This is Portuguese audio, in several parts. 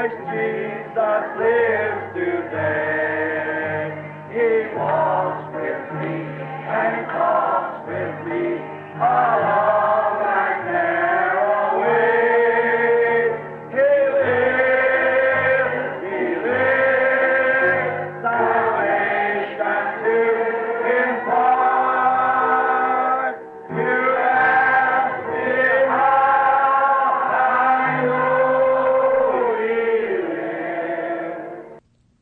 Christ Jesus lives today. He walks with me and talks with me along that narrow way. He lives, salvation to impart. You ask me how I know He lives.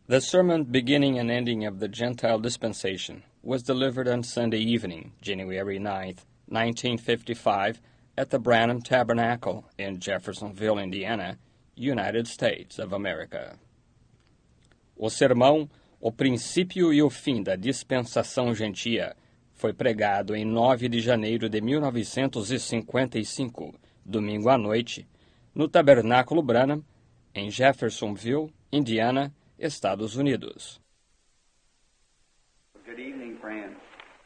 The sermon beginning and ending of the Gentile dispensation was delivered on Sunday evening, January 9th, 1955, at the Branham Tabernacle in Jeffersonville, Indiana, United States of America. O sermão, O Princípio e o Fim da Dispensação Gentia, foi pregado em 9 de janeiro de 1955, domingo à noite, no Tabernáculo Branham, em Jeffersonville, Indiana, Estados Unidos. Good evening, friends.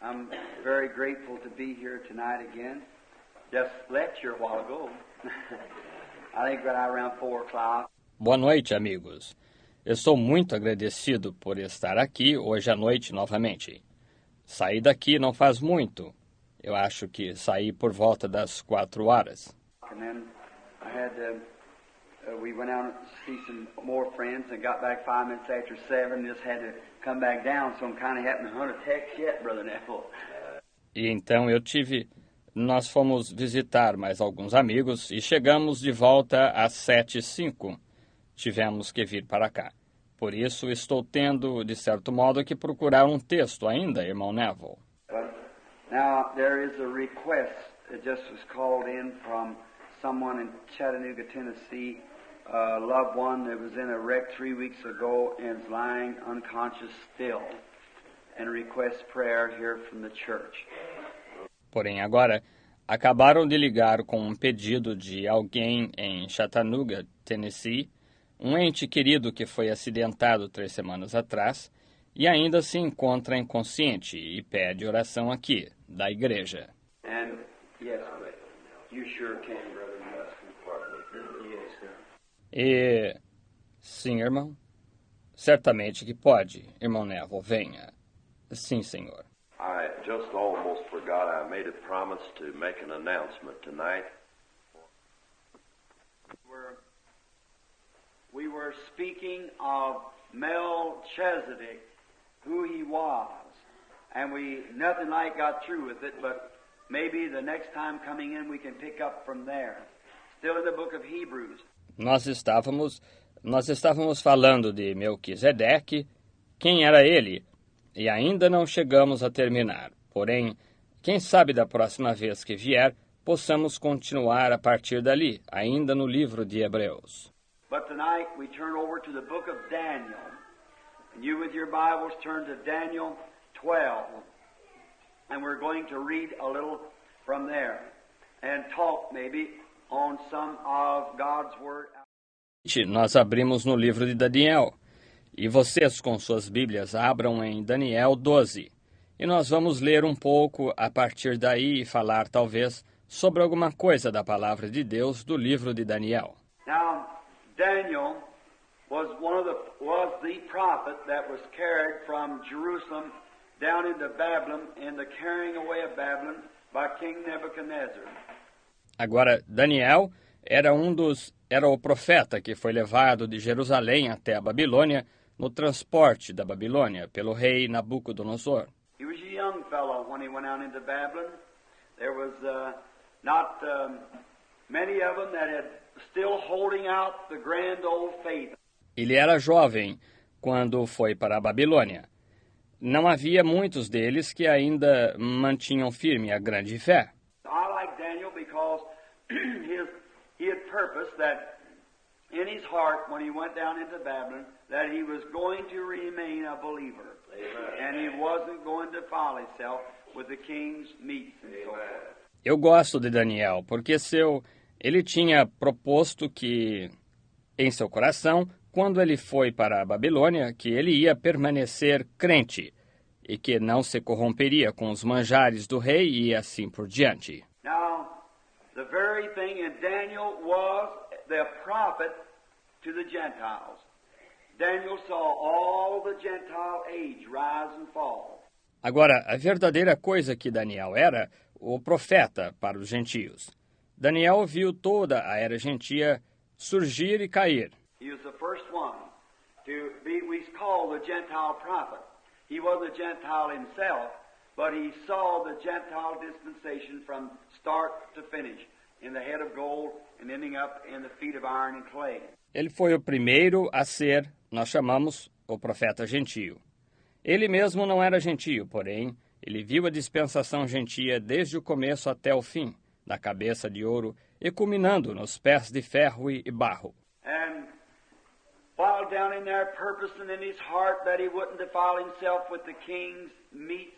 I'm very grateful to be here tonight again. Just lecture a while ago. I think right around 4 o'clock. Boa noite, amigos. Estou muito agradecido por estar aqui hoje à noite novamente. Saí daqui não faz muito. Eu acho que saí por volta das 4 horas. And then I had we went out to see some more friends and got back 5 minutes after 7 and just had to come back down, so I'm kind of having to hunt a text yet, Brother Neville. E então nós fomos visitar mais alguns amigos e chegamos de volta às 7h05. Tivemos que vir para cá. Por isso estou tendo, de certo modo, que procurar um texto ainda, irmão Neville. But now there is a request that just was called in from someone in Chattanooga, Tennessee, a loved one that was in a wreck 3 weeks ago and is lying unconscious still, and requests prayer here from the church. Porém, agora, acabaram de ligar com um pedido de alguém em Chattanooga, Tennessee, um ente querido que foi acidentado 3 semanas atrás e ainda se encontra inconsciente e pede oração aqui, da igreja. And yes, you sure can, brother. Yes, sir. E, sim, irmão, certamente que pode, irmão Neville, venha. Sim, senhor. I just almost forgot I made a promise to make an announcement tonight. We were speaking of Melchizedek, who he was, and nothing like got through with it, but maybe the next time coming in we can pick up from there. Still in the book of Hebrews. Nós estávamos falando de Melquisedeque, quem era ele, e ainda não chegamos a terminar. Porém, quem sabe da próxima vez que vier, possamos continuar a partir dali, ainda no livro de Hebreus. But tonight we turn over to the book of Daniel. And you with your Bibles turn to Daniel 12. And we're going to read a little from there and talk maybe on some of God's Word. Nós abrimos no livro de Daniel. E vocês, com suas Bíblias, abram em Daniel 12. E nós vamos ler um pouco a partir daí e falar, talvez, sobre alguma coisa da palavra de Deus do livro de Daniel. Now, Daniel was the prophet that was carried from Jerusalem down into Babylon in the carrying away of Babylon by King Nebuchadnezzar. Agora, Daniel era o profeta que foi levado de Jerusalém até a Babilônia no transporte da Babilônia pelo rei Nabucodonosor. He was a young fellow when he went out into Babylon. There was not many of them that had still holding out the grand old faith. Ele era jovem quando foi para a Babilônia. Não havia muitos deles que ainda mantinham firme a grande fé. I like Daniel because he had purposed that in his heart when he went down into Babylon that he was going to remain a believer. Amen. And he wasn't going to defile himself with the king's meats and so forth. Eu gosto de Daniel porque ele tinha proposto que, em seu coração, quando ele foi para a Babilônia, que ele ia permanecer crente e que não se corromperia com os manjares do rei e assim por diante. Now, the very thing in Daniel was the prophet to the Gentiles. Daniel saw all the Gentile age rise and fall. Agora, a verdadeira coisa que Daniel era o profeta para os gentios. Daniel viu toda a era gentia surgir e cair. He was the first one to be, we call the Gentile prophet. He was a Gentile himself, but he saw the Gentile dispensation from start to finish, in the head of gold and ending up in the feet of iron and clay. Ele foi o primeiro a ser, nós chamamos, o profeta gentio. Ele mesmo não era gentio, porém, ele viu a dispensação gentia desde o começo até o fim, da cabeça de ouro e culminando nos pés de ferro e barro. And while down in there purposing in his heart that he wouldn't defile himself with the king's meats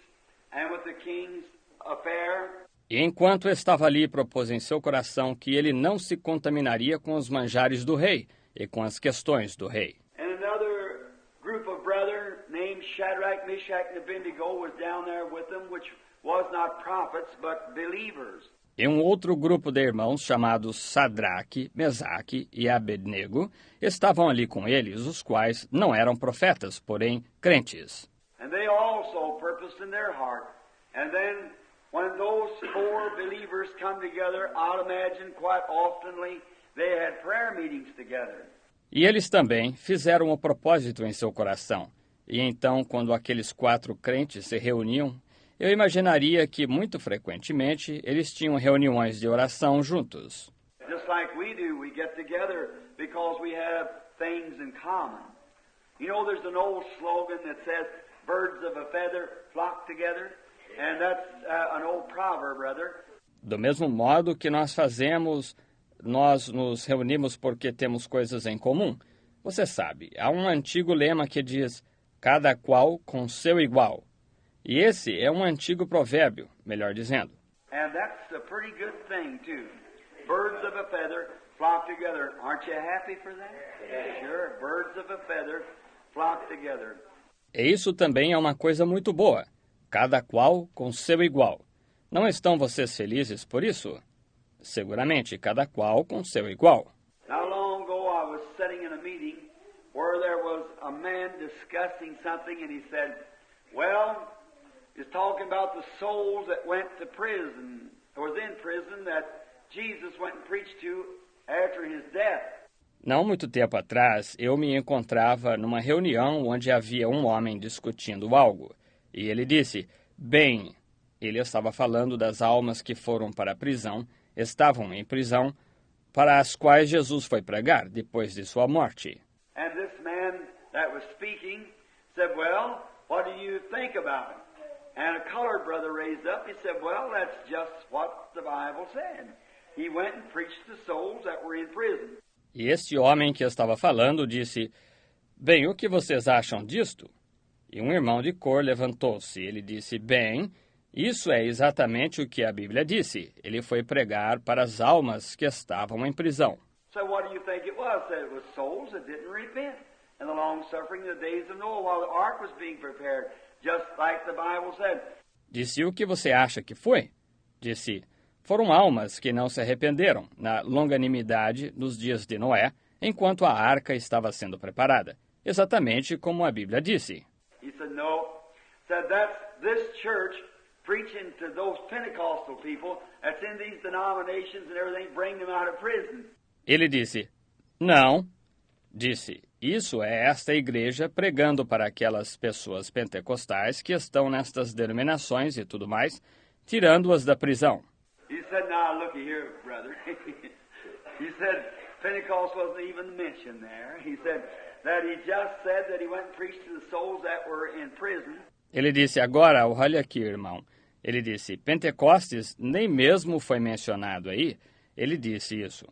and with the king's affair, E enquanto estava ali, propôs em seu coração que ele não se contaminaria com os manjares do rei e com as questões do rei. and another group of brethren named Shadrach, Meshach, and Abednego was down there with them, which was not prophets, but believers. E um outro grupo de irmãos, chamados Sadraque, Mesaque e Abednego, estavam ali com eles, os quais não eram profetas, porém crentes. And they also purposed in their heart. And then when those four believers come together, I'll imagine quite oftenly they had prayer meetings together. E eles também fizeram o propósito em seu coração. E então, quando aqueles 4 crentes se reuniam, eu imaginaria que, muito frequentemente, eles tinham reuniões de oração juntos. Just like we do, we get together because we have things in common. You know, there's an old slogan that says, birds of a feather flock together. And that's an old proverb, brother. Do mesmo modo que nós fazemos, nós nos reunimos porque temos coisas em comum. Você sabe, há um antigo lema que diz, cada qual com seu igual. E esse é um antigo provérbio, melhor dizendo. And that's a pretty good thing, too. Birds of a feather flock together. Aren't you happy for that? Sure, birds of a feather flock together. E isso também é uma coisa muito boa. Cada qual com seu igual. Não estão vocês felizes por isso? Seguramente, cada qual com seu igual. Not long ago, I was sitting in a meeting where there was a man discussing something, and he said, well, he's talking about the souls that went to prison, or was in prison, that Jesus went and preached to after his death. Não muito tempo atrás, eu me encontrava numa reunião onde havia um homem discutindo algo. E ele disse, bem, ele estava falando das almas que foram para a prisão, estavam em prisão, para as quais Jesus foi pregar depois de sua morte. And this man that was speaking said, well, what do you think about it? And a colored brother raised up. He said, well, that's just what the Bible said. He went and preached to souls that were in prison. E este homem que estava falando disse, bem, o que vocês acham disto? E um irmão de cor levantou-se. Ele disse, bem, isso é exatamente o que a Bíblia disse. Ele foi pregar para as almas que estavam em prisão. So what do you think it was? That it was souls that didn't repent. And the long-suffering in the days of Noah while the ark was being prepared, just like the Bible said. Disse, o que você acha que foi? Disse, foram almas que não se arrependeram na longanimidade nos dias de Noé, enquanto a arca estava sendo preparada. Exatamente como a Bíblia disse. He said, no. Said that's this church preaching to those Pentecostal people that's in these denominations and everything, bring them out of prison. Ele disse, não. Disse, isso é esta igreja pregando para aquelas pessoas pentecostais que estão nestas denominações e tudo mais, tirando-as da prisão. He said, now looky here, brother. He said, Pentecost wasn't even mentioned there. He said that he just said that he went and preached to the souls that were in prison. Ele disse, agora, olha aqui, irmão. Ele disse, Pentecostes nem mesmo foi mencionado aí. Ele disse isso.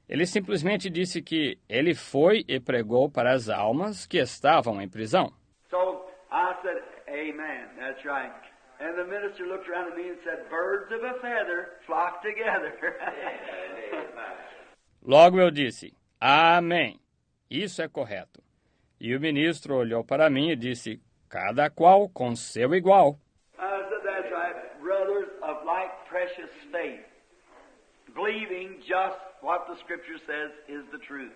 Ele simplesmente disse que ele foi e pregou para as almas que estavam em prisão. So I said, amen, that's right. And the minister looked around at me and said, birds of a feather flock together. Logo eu disse, amém. Isso é correto. E o ministro olhou para mim e disse, cada qual com seu igual. I said, that's right, brothers of like precious faith, believing just what the Scripture says is the truth.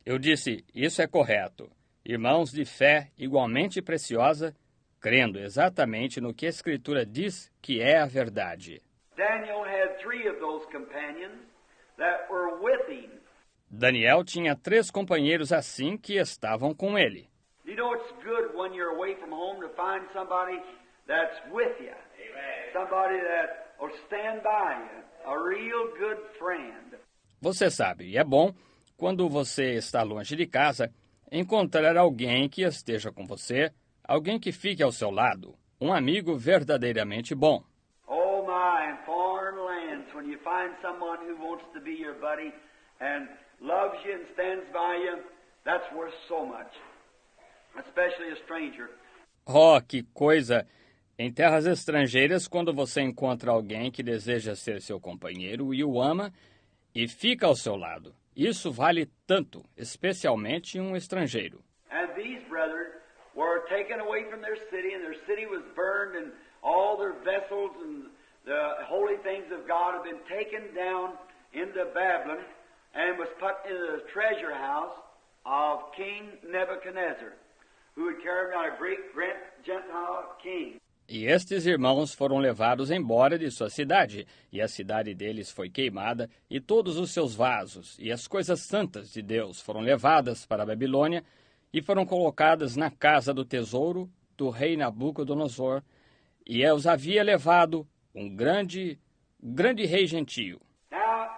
Eu disse, isso é correto. Irmãos de fé igualmente preciosa, crendo exatamente no que a Escritura diz que é a verdade. Daniel had 3 of those companions that were with him. Daniel tinha 3 companheiros assim que estavam com ele. You know it's good when you're away from home to find somebody that's with you. Amen. Somebody that will stand by you. A real good friend. Você sabe, e é bom, quando você está longe de casa, encontrar alguém que esteja com você, alguém que fique ao seu lado, um amigo verdadeiramente bom. Oh my, in foreign lands, when you find someone who wants to be your buddy and loves you and stands by you, that's worth so much. Especially a stranger. Oh, que coisa! Em terras estrangeiras, quando você encontra alguém que deseja ser seu companheiro e o ama e fica ao seu lado, isso vale tanto, especialmente um estrangeiro. And these brethren were taken away from their city, and their city was burned, and all their vessels and the holy things of God had been taken down into Babylon and was put into the treasure house of King Nebuchadnezzar, who had carried out a great Gentile king. E estes irmãos foram levados embora de sua cidade, e a cidade deles foi queimada, e todos os seus vasos e as coisas santas de Deus foram levadas para a Babilônia e foram colocadas na casa do tesouro do rei Nabucodonosor, e os havia levado um grande rei gentio. Now,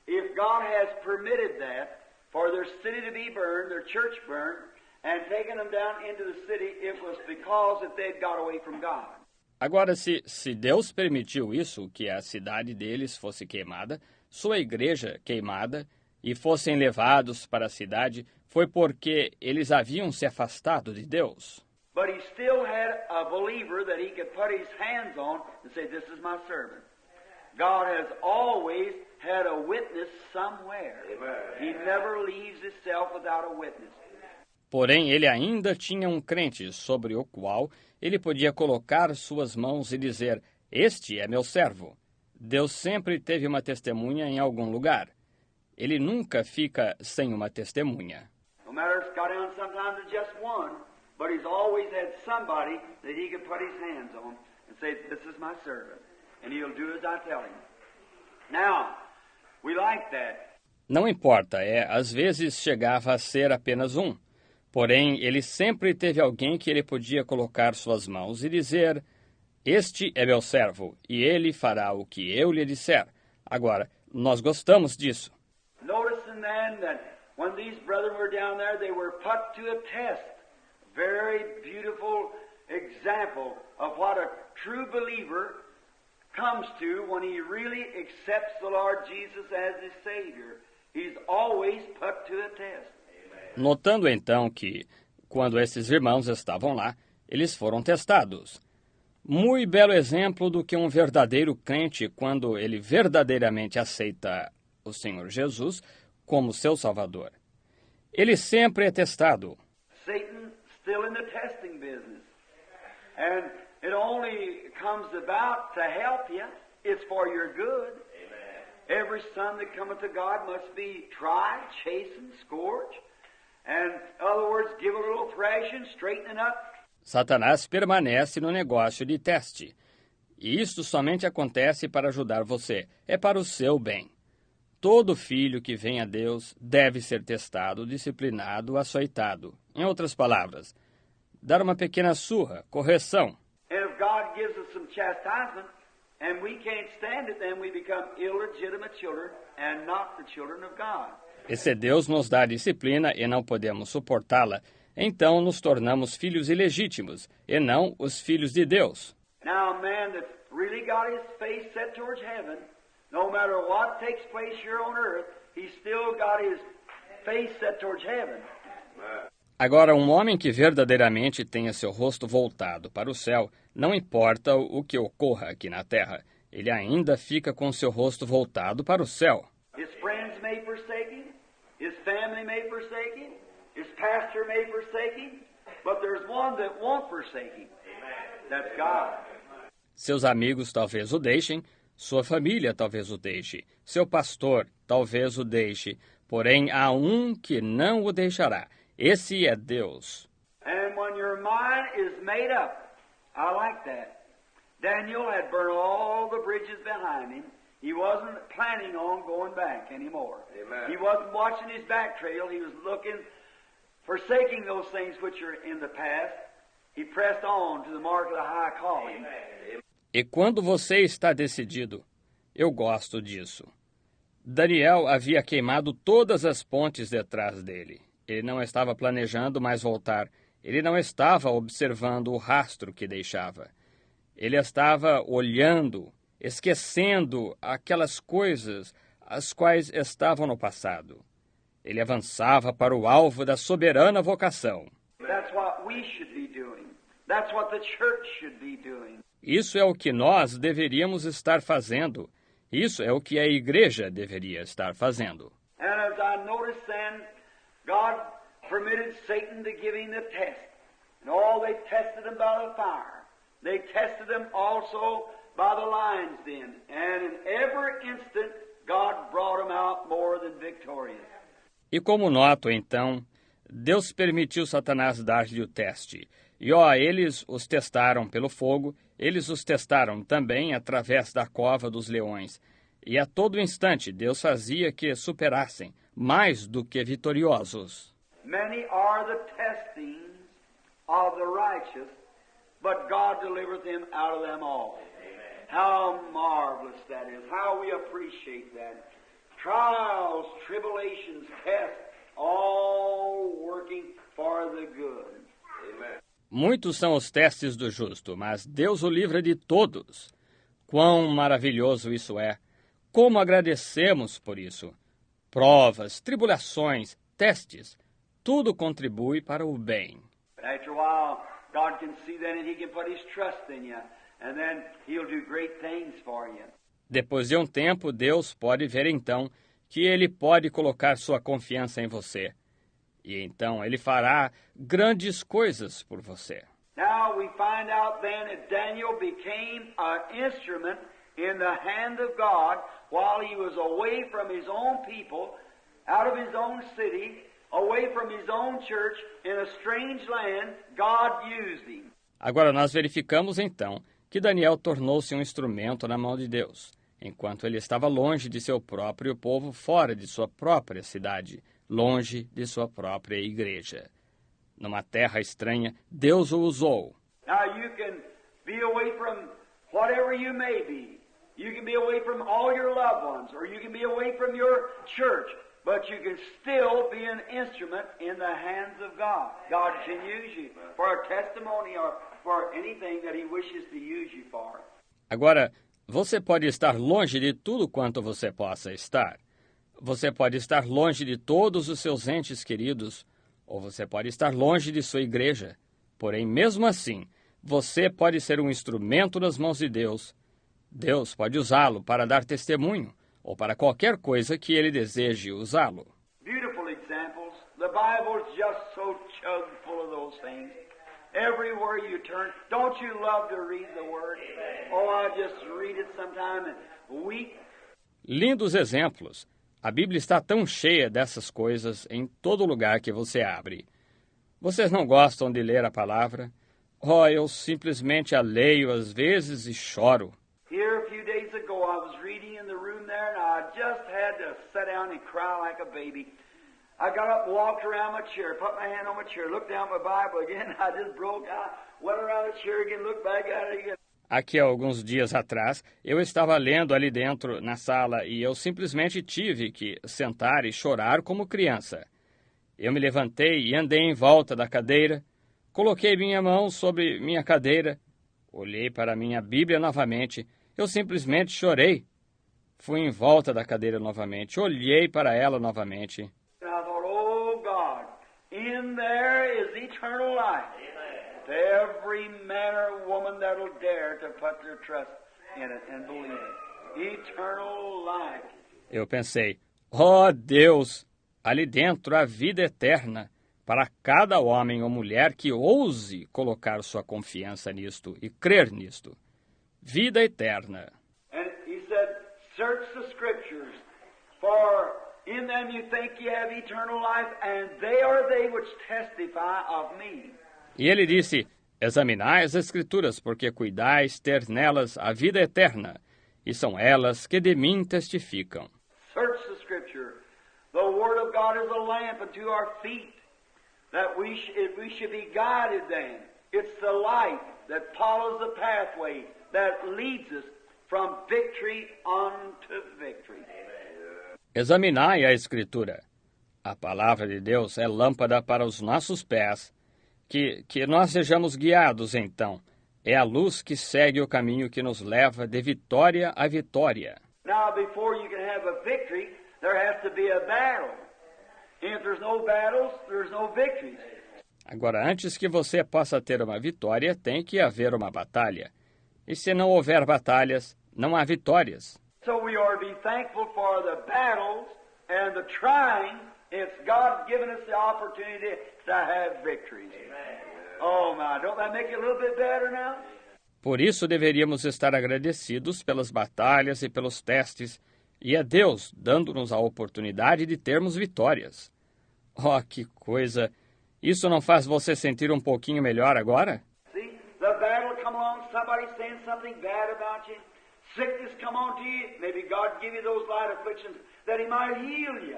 if God has permitted that for their city to be burned, their church burned, and taken them down into the city, it was because that they'd got away from God. Agora, se Deus permitiu isso, que a cidade deles fosse queimada, sua igreja queimada, e fossem levados para a cidade, foi porque eles haviam se afastado de Deus. But he still had a believer that he could put his hands on and say, this is my servant. God has always had a witness somewhere. He never leaves himself without a witness. Porém, ele ainda tinha um crente sobre o qual ele podia colocar suas mãos e dizer, este é meu servo. Deus sempre teve uma testemunha em algum lugar. Ele nunca fica sem uma testemunha. No matter if it's got down sometimes to just one, but he's always had somebody that he could put his hands on and say, this is my servant, and he'll do as I tell him. Now, we like that. Não importa, às vezes chegava a ser apenas um. Porém, ele sempre teve alguém que ele podia colocar suas mãos e dizer, este é meu servo, e ele fará o que eu lhe disser. Agora, nós gostamos disso. Noticing then that when these brethren were down there, they were put to a test. Very beautiful example of what a true believer comes to when he really accepts the Lord Jesus as his Savior. He's always put to a test. Notando então que, quando esses irmãos estavam lá, eles foram testados. Muito belo exemplo do que um verdadeiro crente, quando ele verdadeiramente aceita o Senhor Jesus como seu Salvador. Ele sempre é testado. Satan still in the testing business. And it only comes about to help you. It's for your good. Amen. Every son that cometh to God must be tried, chastened, scourged. And, in other words, give a little thrashing, straightening up. Satanás permanece no negócio de teste. E isto somente acontece para ajudar você. É para o seu bem. Todo filho que vem a Deus deve ser testado, disciplinado, açoitado. Em outras palavras, dar uma pequena surra, correção. And if God gives us some chastisement, and we can't stand it, then we become illegitimate children and not the children of God. E se Deus nos dá disciplina e não podemos suportá-la, então nos tornamos filhos ilegítimos, e não os filhos de Deus. Now, a man that's really got his face set towards heaven, no matter what takes place here on earth, he's still got his face set towards heaven. Agora, um homem que verdadeiramente tenha seu rosto voltado para o céu, não importa o que ocorra aqui na terra, ele ainda fica com seu rosto voltado para o céu. His friends may forsake him, his family may forsake him, his pastor may forsake him, but there's one that won't forsake him. That's God. Seus amigos talvez o deixem, sua família talvez o deixe, seu pastor talvez o deixe, Porém, há um que não o deixará. Esse é Deus. And when your mind is made up, I like that. Daniel had burned all the bridges behind him. He wasn't planning on going back anymore. Amen. He wasn't watching his back trail. He was looking, forsaking those things which are in the past. He pressed on to the mark of the high calling. E quando você está decidido, eu gosto disso. Daniel havia queimado todas as pontes detrás dele. Ele não estava planejando mais voltar. Ele não estava observando o rastro que deixava. Ele estava olhando, esquecendo aquelas coisas as quais estavam no passado. Ele avançava para o alvo da soberana vocação. That's what we should be doing. That's what the church should be doing. Isso é o que nós deveríamos estar fazendo. Isso é o que a igreja deveria estar fazendo. And as I noticed then, God permitted Satan to give him the test. And all they tested him by the fire. They tested him also by the lion's den. And in every instant, God brought him out more than victorious. E como noto, então, Deus permitiu Satanás dar-lhe o teste. E, eles os testaram pelo fogo, eles os testaram também através da cova dos leões. E a todo instante, Deus fazia que superassem, mais do que vitoriosos. Many are the testings of the righteous, but God delivereth him out of them all. How marvelous that is. How we appreciate that. Trials, tribulations, tests, all working for the good. Amen. Muitos são os testes do justo, mas Deus o livra de todos. Quão maravilhoso isso é! Como agradecemos por isso! Provas, tribulações, testes, tudo contribui para o bem. But after a while, God can see then and He can put His trust in you, and then He'll do great things for you. Depois de um tempo, Deus pode ver então que Ele pode colocar sua confiança em você. E então Ele fará grandes coisas por você. Now we find out then that Daniel became an instrument in the hand of God while he was away from his own people, out of his own city, away from his own church, in a strange land. God used him. Agora nós verificamos então que Daniel tornou-se um instrumento na mão de Deus, enquanto ele estava longe de seu próprio povo, fora de sua própria cidade, longe de sua própria igreja. Numa terra estranha, Deus o usou. Now you can be away from whatever you may be. You can be away from all your loved ones, or you can be away from your church, but you can still be an instrument in the hands of God. God can use you for a testimony or for anything that He wishes to use you for. Agora, você pode estar longe de tudo quanto você possa estar. Você pode estar longe de todos os seus entes queridos, ou você pode estar longe de sua igreja. Porém, mesmo assim, você pode ser um instrumento nas mãos de Deus. Deus pode usá-lo para dar testemunho, ou para qualquer coisa que Ele deseje usá-lo. Beautiful examples. The Bible's just so chock full of those things. Everywhere you turn, don't you love to read the Word? Oh, I just read it sometime and weep. Lindos exemplos. A Bíblia está tão cheia dessas coisas em todo lugar que você abre. Vocês não gostam de ler a palavra? Eu simplesmente a leio às vezes e choro. Here a few days ago, I was reading in the room there, and I just had to sit down and cry like a baby. I got up and walked around my chair, put my hand on my chair, looked down at my Bible again. I just broke out, went around the chair again, looked back at it again. Aqui, há alguns dias atrás, eu estava lendo ali dentro, na sala, e eu simplesmente tive que sentar e chorar como criança. Eu me levantei e andei em volta da cadeira, coloquei minha mão sobre minha cadeira, olhei para minha Bíblia novamente, eu simplesmente chorei. Fui em volta da cadeira novamente, olhei para ela novamente. And I thought, oh God, in there is eternal life. To every man or woman that'll dare to put their trust in it and believe it. Eternal life. Eu pensei, Deus, ali dentro há vida eterna para cada homem ou mulher que ouse colocar sua confiança nisto e crer nisto. Vida eterna. And he said, search the scriptures, for In them you think ye have eternal life, and they are they which testify of me. E ele disse, examinai as Escrituras, porque cuidais ter nelas a vida eterna, e são elas que de mim testificam. Search the Scripture. The Word of God is a lamp unto our feet, that we should be guided then. It's the light that follows the pathway that leads us from victory unto victory. Examinai a Escritura. A palavra de Deus é lâmpada para os nossos pés, que nós sejamos guiados, então. É a luz que segue o caminho que nos leva de vitória a vitória. Now, before you can have a victory, there has to be a battle. And if there's no battles, there's no victories. Agora, antes que você possa ter uma vitória, tem que haver uma batalha. E se não houver batalhas, não há vitórias. So we are to be thankful for the battles and the trying. It's God giving us the opportunity to have victories. Oh my, don't that make it a little bit better now? Por isso deveríamos estar agradecidos pelas batalhas e pelos testes, e é Deus dando-nos a oportunidade de termos vitórias. Oh, que coisa! Isso não faz você sentir um pouquinho melhor agora? See, the battle come along, somebody saying something bad about you. Sickness come on to you. Maybe God give you those light afflictions that He might heal you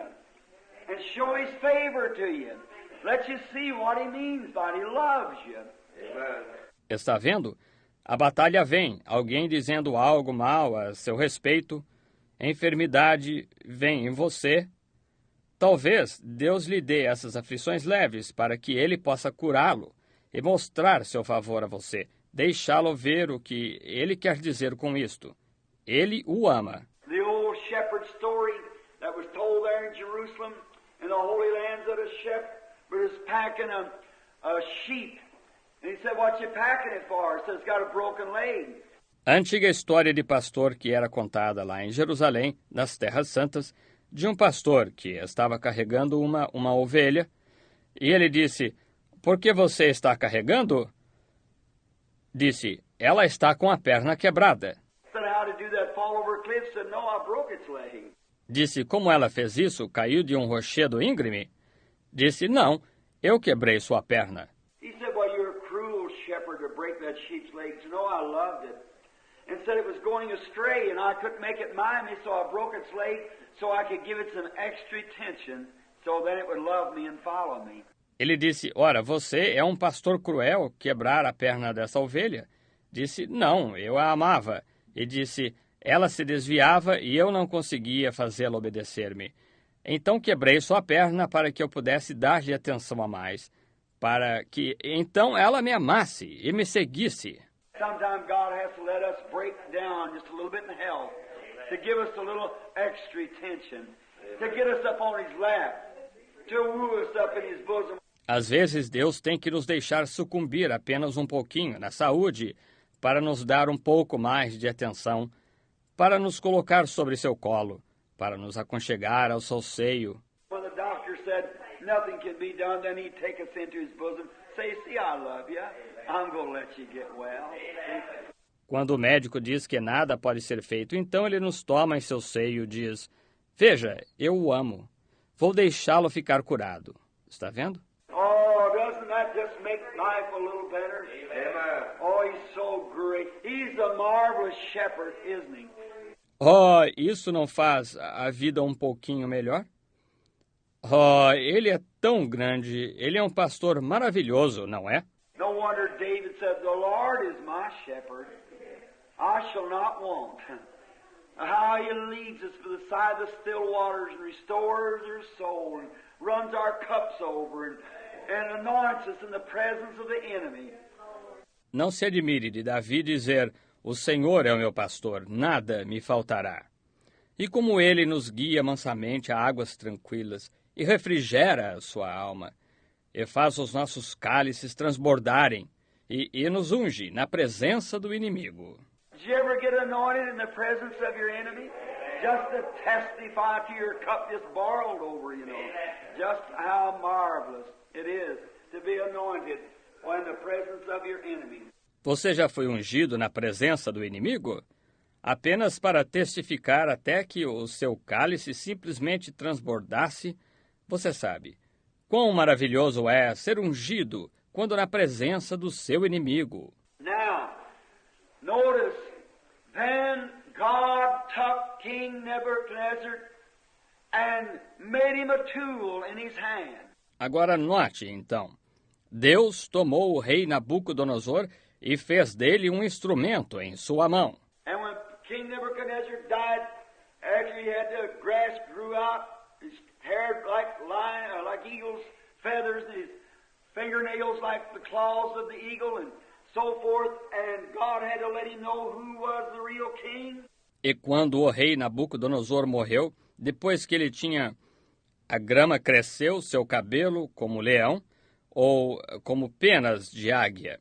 and show His favor to you. Let you see what He means by it. He loves you. Amen. Está vendo? A batalha vem, alguém dizendo algo mal a seu respeito, a enfermidade vem em você. Talvez Deus lhe dê essas aflições leves para que Ele possa curá-lo e mostrar seu favor a você, deixá-lo ver o que Ele quer dizer com isto. Ele o ama. The old shepherd story that was told there in Jerusalem, in the Holy Lands, that a shepherd was packing a sheep. And he said, "What you packing it for?" He said, "It's got a broken leg." A antiga história de pastor que era contada lá em Jerusalém, nas Terras Santas, de um pastor que estava carregando uma ovelha, e ele disse, "Por que você está carregando?" Disse, "Ela está com a perna quebrada." Said, "How to do that? Fall over a cliff?" Said, "No, I broke its leg." Disse, "Como ela fez isso? Caiu de um rochedo íngreme?" Disse, "Não, eu quebrei sua perna." He said, "Well, you're a cruel shepherd to break that sheep's leg." He said, "No, I loved it." And said it was going astray, and I couldn't make it mind me, so I broke its leg so I could give it some extra attention, so then it would love me and follow me. Ele disse, "Ora, você é um pastor cruel quebrar a perna dessa ovelha?" Disse, "Não, eu a amava." E disse, "Ela se desviava e eu não conseguia fazê-la obedecer-me. Então quebrei sua perna para que eu pudesse dar-lhe atenção a mais, para que então ela me amasse e me seguisse." Sometimes God has to let us break down just a little bit in health to give us a little extra attention, to get us up on His lap, to woo us up in His bosom. Às vezes Deus tem que nos deixar sucumbir apenas um pouquinho na saúde para nos dar um pouco mais de atenção, para nos colocar sobre seu colo, para nos aconchegar ao seu seio. When the doctor said nothing can be done, then He'd take us into His bosom, say, "See, I love you. I'm going to let you get well." Quando o médico diz que nada pode ser feito, então ele nos toma em seu seio e diz, "Veja, eu o amo. Vou deixá-lo ficar curado." Está vendo? Oh, doesn't that just make life a little better? Amen. Oh, He's so great. He's a marvelous shepherd, isn't He? Oh, isso não faz a vida um pouquinho melhor? Oh, ele é tão grande, ele é um pastor maravilhoso, não é? No wonder David said, "The Lord is my shepherd. I shall not want." How He leads us to the side of the still waters and restores our soul and runs our cups over and anoints us in the presence of the enemy. Não se admire de Davi dizer, "O Senhor é o meu pastor, nada me faltará." E como ele nos guia mansamente a águas tranquilas e refrigera a sua alma, e faz os nossos cálices transbordarem, e nos unge na presença do inimigo. Did you ever get anointed in the presence of your enemy? Just to testify to your cup just boiled over, you know. Just how marvelous it is to be anointed in the presence of your enemy. Você já foi ungido na presença do inimigo? apenas para testificar até que o seu cálice simplesmente transbordasse, você sabe quão maravilhoso é ser ungido quando na presença do seu inimigo. Now, notice, then God took King Nebuchadnezzar and made him a tool in his hand. Agora note, então, Deus tomou o rei Nabucodonosor e fez dele um instrumento em sua mão. And when King Nebuchadnezzar died, after he had the grass grew out, his hair like eagle's feathers, and his fingernails like the claws of the eagle, and so forth, and God had to let him know who was the real king. E quando o rei Nabucodonosor morreu, depois que ele tinha a grama cresceu, seu cabelo como leão, ou como penas de águia,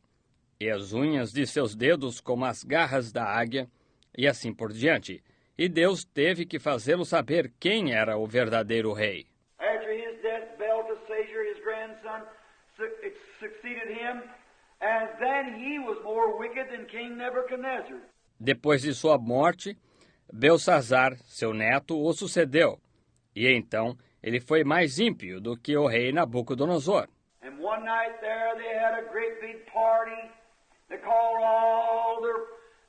e as unhas de seus dedos como as garras da águia, e assim por diante. E Deus teve que fazê-lo saber quem era o verdadeiro rei. After his death, Belteshazzar, his grandson, succeeded him, and then he was more wicked than King Nebuchadnezzar. Depois de sua morte, Belsazar, seu neto, o sucedeu, e então ele foi mais ímpio do que o rei Nabucodonosor. And one night there they had a great big party. They called all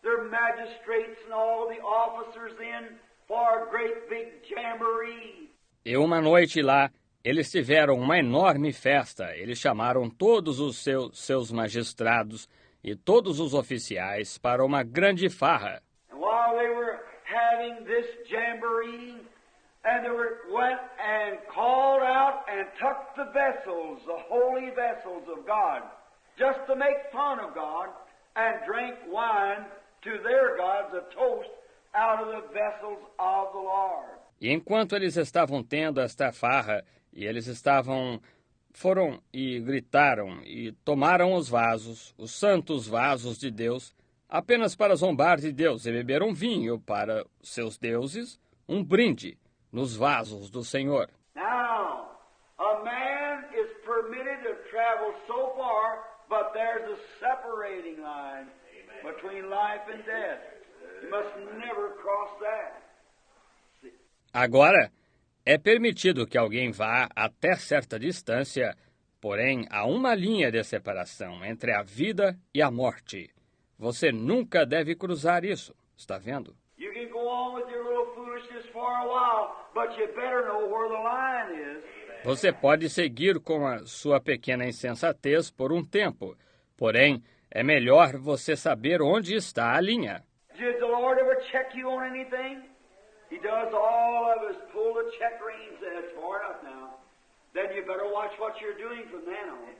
their magistrates and all the officers in for a great big jamboree. E uma noite lá, eles tiveram uma enorme festa. Eles chamaram todos os seus magistrados e todos os oficiais para uma grande farra. And while they were having this jamboree, and they went and called out and took the vessels, the holy vessels of God, just to make fun of God, and drank wine to their gods, a toast out of the vessels of the Lord. E enquanto eles estavam tendo esta farra, e eles foram e gritaram e tomaram os vasos, os santos vasos de Deus, apenas para zombar de Deus, e beberam vinho para seus deuses, um brinde nos vasos do Senhor. Now, a man is permitted to travel so far, but there's a separating line between life and death. You must never cross that. Agora, é permitido que alguém vá até certa distância, porém há uma linha de separação entre a vida e a morte. Você nunca deve cruzar isso, está vendo? You can go on with your little foolishness for a while, but you better know where the line is. Você pode seguir com a sua pequena insensatez por um tempo, porém é melhor você saber onde está a linha. Did the Lord ever check you on anything? He does all of us pull the check reins. That's far enough now. Then you better watch what you're doing from then on.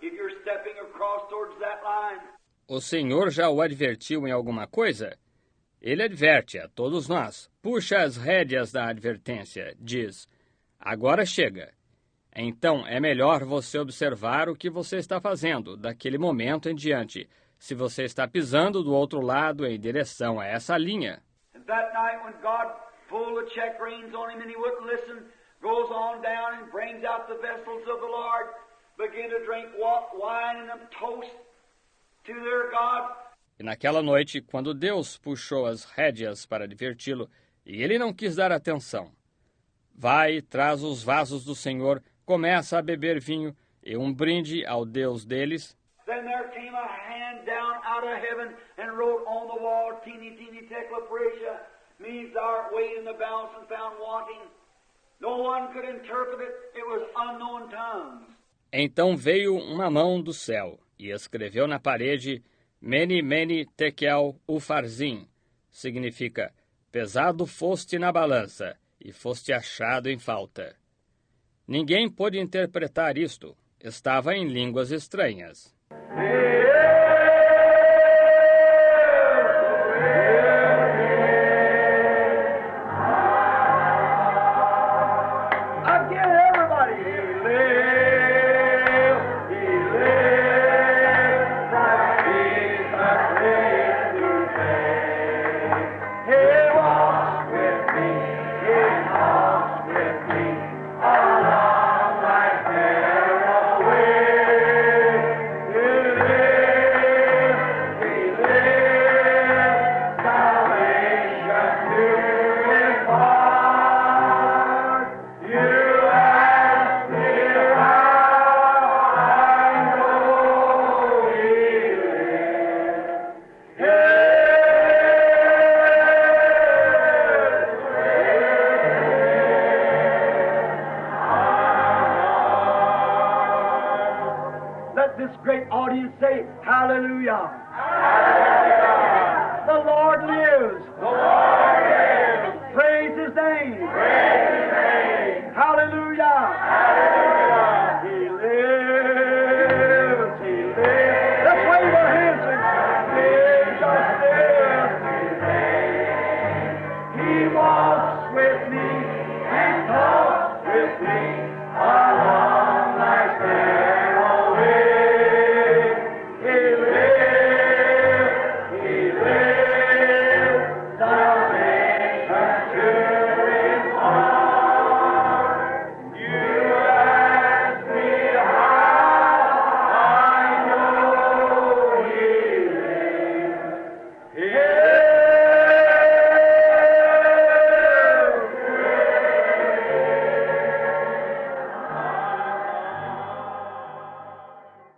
If you're stepping across towards that line. O Senhor já o advertiu em alguma coisa? Ele adverte a todos nós. Puxa as rédeas da advertência, diz. Agora chega. Então é melhor você observar o que você está fazendo daquele momento em diante, se você está pisando do outro lado em direção a essa linha. And that night when God pulled the check reins on him and he wouldn't listen, goes on down and brings out the vessels of the Lord, begin to drink wine and them toast to their God. E naquela noite, quando Deus puxou as rédeas para diverti-lo, e ele não quis dar atenção, vai, traz os vasos do Senhor, começa a beber vinho e um brinde ao Deus deles. Then there came a hand down out of heaven and wrote on the wall, teeny, teeny, tekla means thou art weighed in the balance and found wanting. No one could interpret it. It was unknown tongues. Então veio uma mão do céu e escreveu na parede, Mene, Mene, Tekel, Ufarzim. Significa, pesado foste na balança e foste achado em falta. Ninguém pôde interpretar isto. Estava em línguas estranhas. Again, everybody. He lives, Jesus lives today. He walks with me, he talks with me, along my narrow way. He lives. do you say? Hallelujah. The Lord lives. The Lord lives. Praise His name. Praise His name. Hallelujah. Hallelujah. He lives. He lives. Let's wave our hands and live, just live. He walks with me.